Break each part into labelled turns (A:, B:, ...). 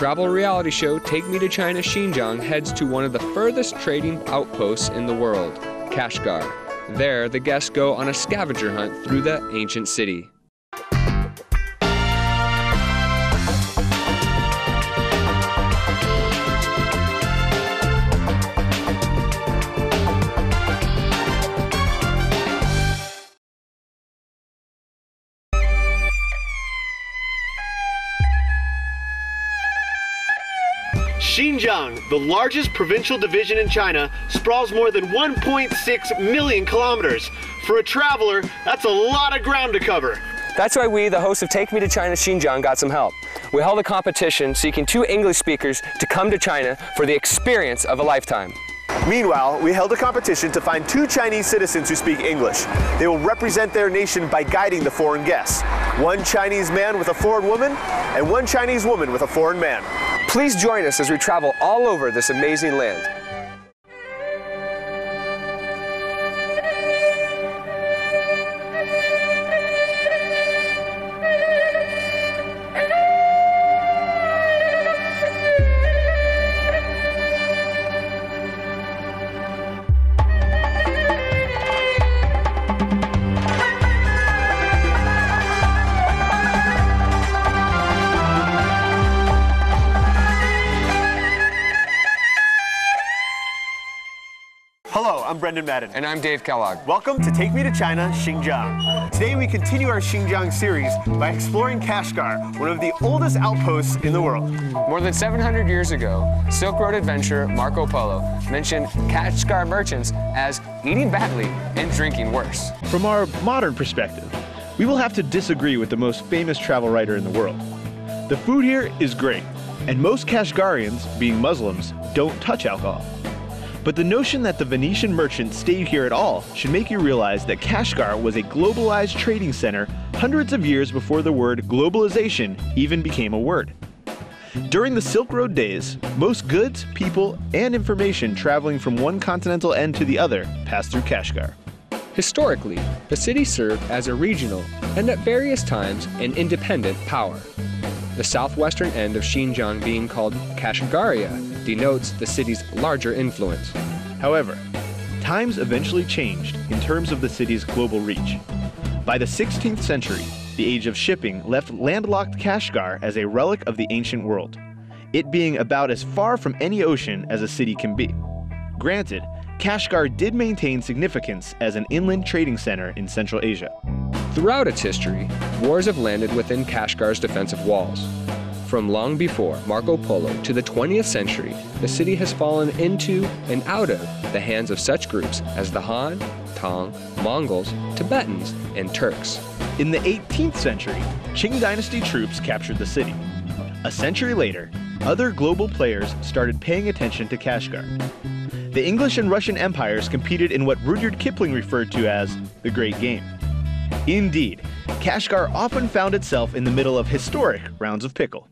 A: travel reality show Take Me to China Xinjiang heads to one of the furthest trading outposts in the world, Kashgar. There, the guests go on a scavenger hunt through the ancient city.
B: Xinjiang, the largest provincial division in China, sprawls more than 1.6 million kilometers. For a traveler, that's a lot of ground to cover.
A: That's why we, the hosts of Take Me to China Xinjiang, got some help. We held a competition seeking 2 English speakers to come to China for the experience of a lifetime.
B: Meanwhile, we held a competition to find 2 Chinese citizens who speak English. They will represent their nation by guiding the foreign guests. 1 Chinese man with a foreign woman, and 1 Chinese woman with a foreign man.
A: Please join us as we travel all over this amazing land.
B: Hello, I'm Brendan Madden.
A: And I'm Dave Kellogg.
B: Welcome to Take Me to China Xinjiang. Today we continue our Xinjiang series by exploring Kashgar, one of the oldest outposts in the world.
A: More than 700 years ago, Silk Road adventurer Marco Polo mentioned Kashgar merchants as eating badly and drinking worse.
C: From our modern perspective, we will have to disagree with the most famous travel writer in the world. The food here is great, and most Kashgarians, being Muslims, don't touch alcohol. But the notion that the Venetian merchants stayed here at all should make you realize that Kashgar was a globalized trading center hundreds of years before the word globalization even became a word. During the Silk Road days, most goods, people, and information traveling from one continental end to the other passed through Kashgar.
A: Historically, the city served as a regional and at various times an independent power. The southwestern end of Xinjiang being called Kashgaria denotes the city's larger influence.
C: However, times eventually changed in terms of the city's global reach. By the 16th century, the age of shipping left landlocked Kashgar as a relic of the ancient world, it being about as far from any ocean as a city can be. Granted, Kashgar did maintain significance as an inland trading center in Central Asia.
A: Throughout its history, wars have landed within Kashgar's defensive walls. From long before Marco Polo to the 20th century, the city has fallen into and out of the hands of such groups as the Han, Tang, Mongols, Tibetans, and Turks.
C: In the 18th century, Qing dynasty troops captured the city. A century later, other global players started paying attention to Kashgar. The English and Russian empires competed in what Rudyard Kipling referred to as the Great Game. Indeed, Kashgar often found itself in the middle of historic rounds of pickle.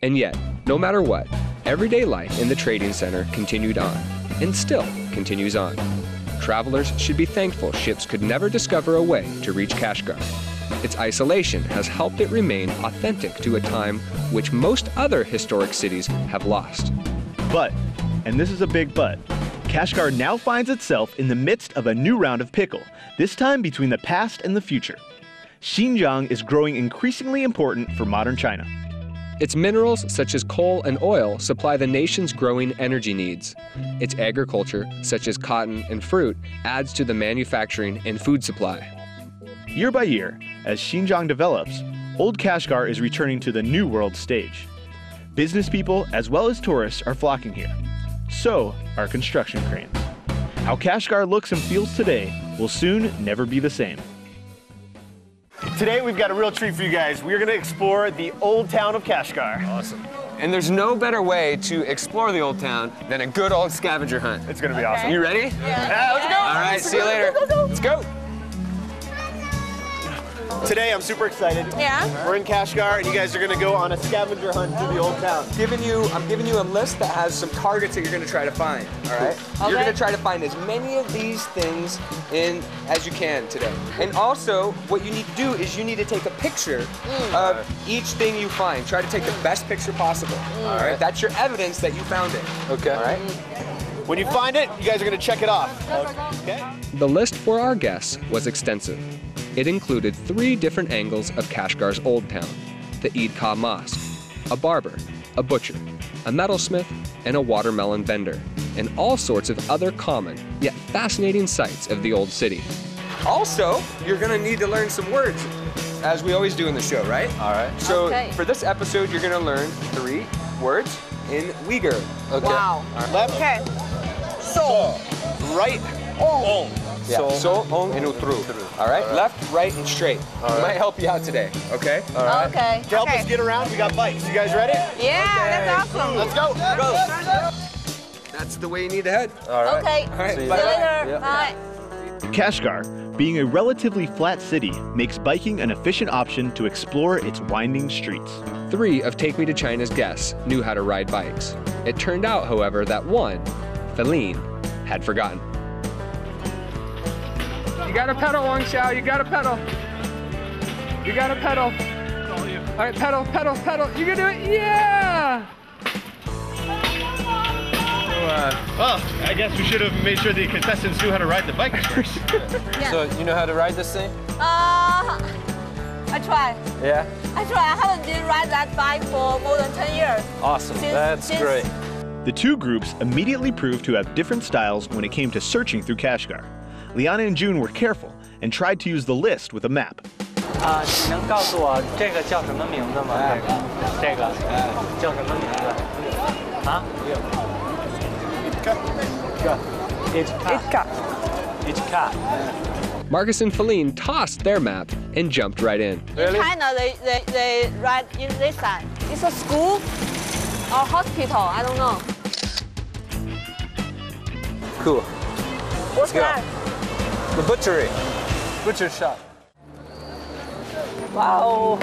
A: And yet, no matter what, everyday life in the trading center continued on, and still continues on. Travelers should be thankful ships could never discover a way to reach Kashgar. Its isolation has helped it remain authentic to a time which most other historic cities have lost.
C: But, and this is a big but, Kashgar now finds itself in the midst of a new round of pickle, this time between the past and the future. Xinjiang is growing increasingly important for modern China.
A: Its minerals, such as coal and oil, supply the nation's growing energy needs. Its agriculture, such as cotton and fruit, adds to the manufacturing and food supply.
C: Year by year, as Xinjiang develops, Old Kashgar is returning to the new world stage. Business people, as well as tourists, are flocking here. So are construction cranes. How Kashgar looks and feels today will soon never be the same.
B: Today we've got a real treat for you guys. We're going to explore the old town of Kashgar.
A: Awesome. And there's no better way to explore the old town than a good old scavenger hunt.
B: It's going to be awesome.
A: You ready?
B: Yeah, let's go.
A: All right, see you later. Let's go.
B: Today, I'm super excited.
D: Yeah.
B: We're in Kashgar, and you guys are going to go on a scavenger hunt through the old town.
A: I'm giving you a list that has some targets that you're going to try to find. All right.
D: Okay.
A: You're going to try to find as many of these things in as you can today. And also, what you need to do is you need to take a picture of each thing you find. Try to take the best picture possible. All right. That's your evidence that you found it.
B: Okay.
A: All right.
B: When you find it, you guys are going to check it off. Okay.
A: The list for our guests was extensive. It included 3 different angles of Kashgar's old town: the Eid Ka Mosque, a barber, a butcher, a metalsmith, and a watermelon vendor, and all sorts of other common yet fascinating sights of the old city. Also, you're gonna need to learn some words, as we always do in the show, right?
B: All right.
A: So
D: Okay.
A: for this episode, you're gonna learn 3 words in Uyghur. Okay.
D: Wow.
B: Left,
D: Okay. So.
B: right,
D: Oh.
A: Yeah. So, ong, and utru. All right. Left, right, and straight. Might help you out today. Okay. All right.
D: Okay.
B: To help us get around, we got bikes. You guys ready?
D: Yeah, that's awesome.
B: Let's go.
A: That's the way you need to head.
D: Okay.
A: All right.
D: See you
A: Bye.
D: later.
A: Yeah.
D: Bye.
C: Kashgar, being a relatively flat city, makes biking an efficient option to explore its winding streets.
A: 3 of Take Me to China's guests knew how to ride bikes. It turned out, however, that one, Feline, had forgotten. You gotta pedal, Wang Xiao. You gotta pedal. You gotta pedal. All right, pedal, pedal, pedal. You can do it. Yeah!
C: Well, I guess we should have made sure the contestants knew how to ride the bike first.
D: Yeah.
E: So you know how to ride this thing?
D: I try.
E: Yeah.
D: I haven't been ride that bike for more than 10 years.
E: Awesome. That's great.
C: The 2 groups immediately proved to have different styles when it came to searching through Kashgar. Liana and June were careful and tried to use the list with a map.
F: 你能告诉我这个叫什么名字吗？这个叫什么名字？啊？Itka.
A: Marcus and Feline tossed their map and jumped right in.
D: In China, they ride in this side. It's a school or hospital. I don't know.
E: Cool.
D: What's
E: go.
D: that?
E: The butchery. Butcher shop.
D: Wow.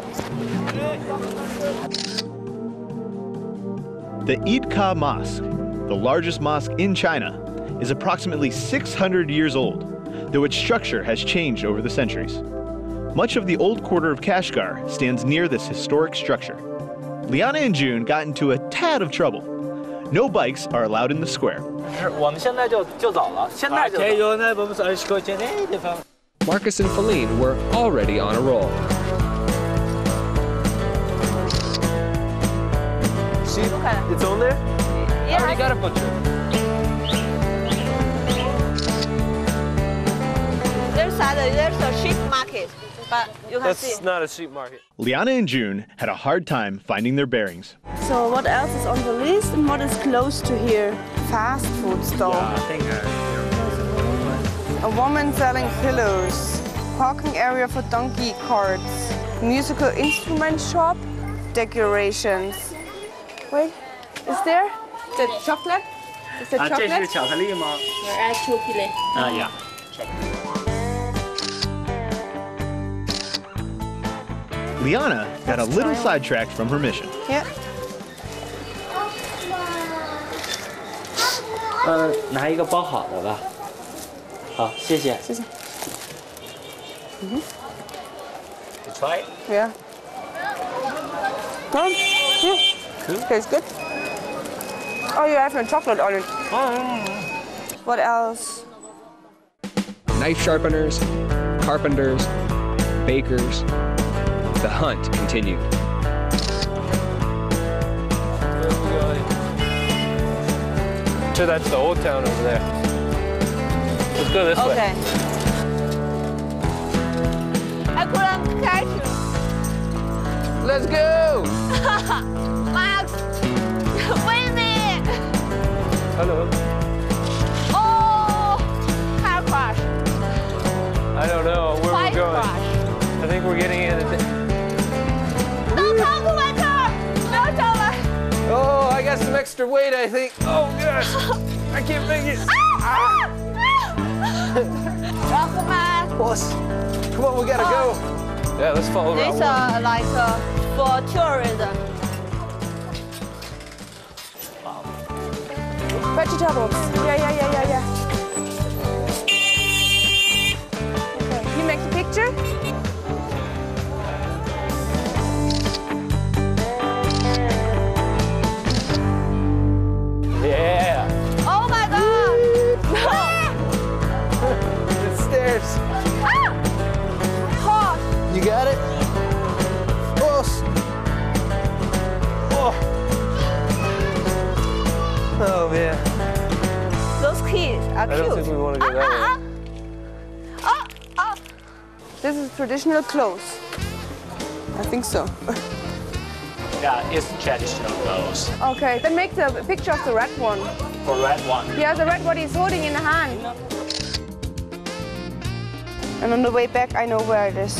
C: The Eid Ka Mosque, the largest mosque in China, is approximately 600 years old, though its structure has changed over the centuries. Much of the old quarter of Kashgar stands near this historic structure. Liana and June got into a tad of trouble. No bikes are allowed in the square.
F: 我们现在就走了，现在就走。
A: Marcus and Feline were already on a roll.
E: See,
D: Okay.
E: it's on there?
D: Yeah,
E: I already got a butcher.
D: There's a sheep market, but you can
E: That's
D: see.
E: not a sheep market.
C: Liana and June had a hard time finding their bearings.
G: So what else is on the list and what is close to here? Fast food store. A woman selling pillows. Parking area for donkey carts. Musical instrument shop. Decorations. Wait, is there the chocolate? Is the
F: 啊，这是
G: chocolate?
F: 巧克力吗？ 啊呀。
C: Liana got a little sidetracked from her mission.
G: Yeah.
F: 拿一个包好的吧。好，谢谢。
G: 谢谢。
F: You try it?
G: Yeah. Tastes good. Oh, you have no chocolate on it. What else?
A: Knife sharpeners, carpenters, bakers. The hunt continued.
E: So that's the old town over there. Let's go this way.
D: Okay. I couldn't catch you.
E: Let's go!
D: Max, wait a minute.
E: Hello.
D: Oh, car crash.
E: I don't know where
D: Bike
E: we're going.
D: crash.
E: I think we're getting in.
D: Don't talk to my car. Don't tell my.
E: Oh, I got some extra weight, I think. Oh, gosh. I can't make it.
D: Welcome back.
E: Boss, come on, we gotta go. Yeah, let's follow
D: These
E: around.
D: are like for tourism.
G: Vegetables. Yeah. Okay, you make the picture?
E: Yeah.
D: Oh my god!
C: The stairs.
D: Hot!
C: You got it? Close. Oh.
E: Oh man.
D: Those kids are
E: I don't
D: cute.
E: think we want to go that way.
G: This is traditional clothes. I think so.
F: Yeah, it's traditional clothes.
G: Okay, then make the picture of the red one.
F: For red one.
G: Yeah, the red one he's holding in the hand. And on the way back, I know where it is.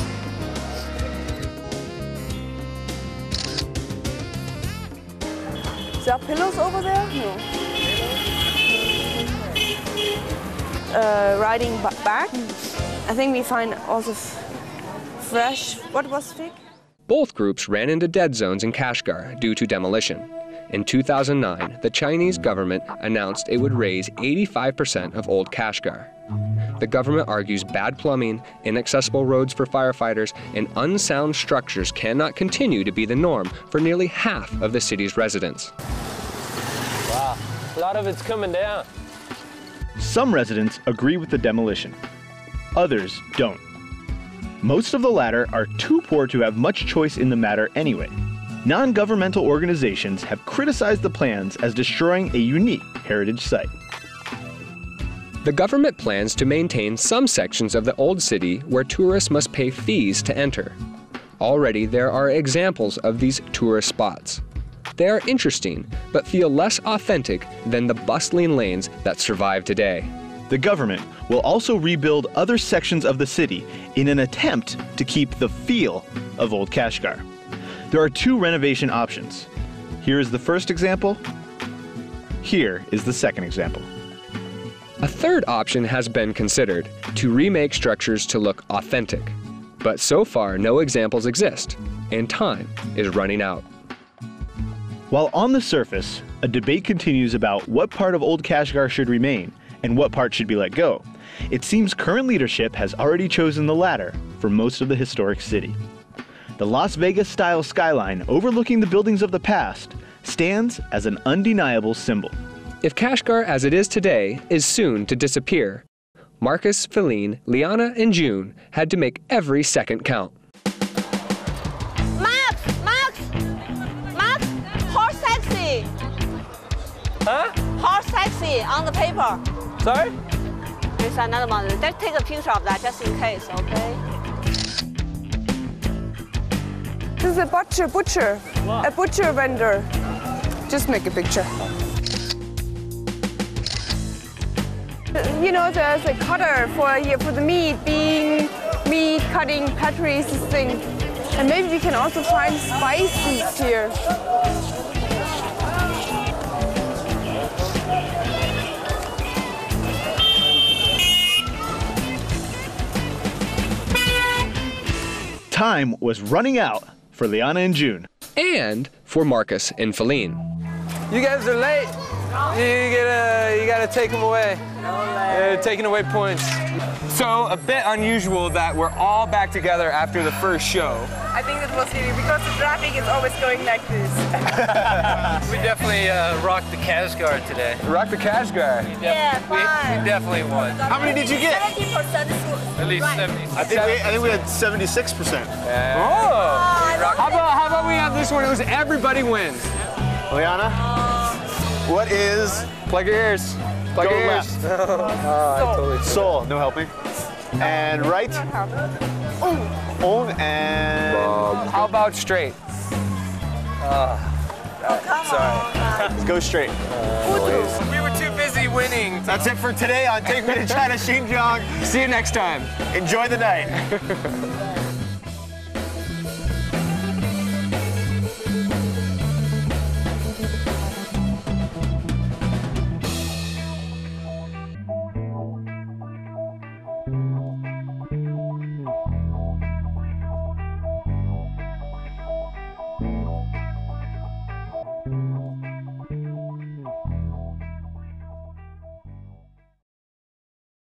G: Is there pillows over there? No. Riding back. I think we find also fresh. What was fig?
A: Both groups ran into dead zones in Kashgar due to demolition. In 2009, the Chinese government announced it would raise 85% of old Kashgar. The government argues bad plumbing, inaccessible roads for firefighters, and unsound structures cannot continue to be the norm for nearly half of the city's residents.
E: Wow. A lot of it's coming down.
C: Some residents agree with the demolition. Others don't. Most of the latter are too poor to have much choice in the matter anyway. Non-governmental organizations have criticized the plans as destroying a unique heritage site.
A: The government plans to maintain some sections of the old city where tourists must pay fees to enter. Already there are examples of these tourist spots. They are interesting, but feel less authentic than the bustling lanes that survive today.
C: The government will also rebuild other sections of the city in an attempt to keep the feel of old Kashgar. There are two renovation options. Here is the first example. Here is the second example.
A: A third option has been considered, to remake structures to look authentic. But so far, no examples exist, and time is running out.
C: While on the surface, a debate continues about what part of old Kashgar should remain and what part should be let go, it seems current leadership has already chosen the latter for most of the historic city. The Las Vegas-style skyline overlooking the buildings of the past stands as an undeniable symbol.
A: If Kashgar as it is today is soon to disappear, Marcus, Feline, Liana, and June had to make every second count.
D: Max! Horse taxi!
E: Huh?
D: Horse taxi on the paper.
E: Sorry?
D: There's another one. Let's take a picture of that just in case, okay?
G: This is a butcher. A butcher vendor. Just make a picture. You know, there's a cutter for the meat cutting patties thing. And maybe we can also find spices here.
C: Time was running out for Liana and June.
A: And for Marcus and Feline.
E: You guys are late. You gotta take them away. Taking away points.
H: So, a bit unusual that we're all back together after the first show.
G: I think it was really because the traffic is always going like this.
F: We definitely rocked the Kashgar today.
H: Rock the Kashgar.
D: Yeah,
F: We
D: fine.
F: definitely won.
B: How many did you get?
D: 70% is
F: At least
D: right.
F: 70.
B: I think we had 76%.
H: Oh! How about we have this one? It was everybody wins.
B: Liana, what is
H: Plug your ears. Plug
B: Go
H: your ears.
B: left? Soul, no helping. And right? And
H: How about straight?
B: let's go straight.
H: We were too busy winning.
B: That's it for today on Take Me to China Xinjiang.
H: See you next time.
B: Enjoy the night.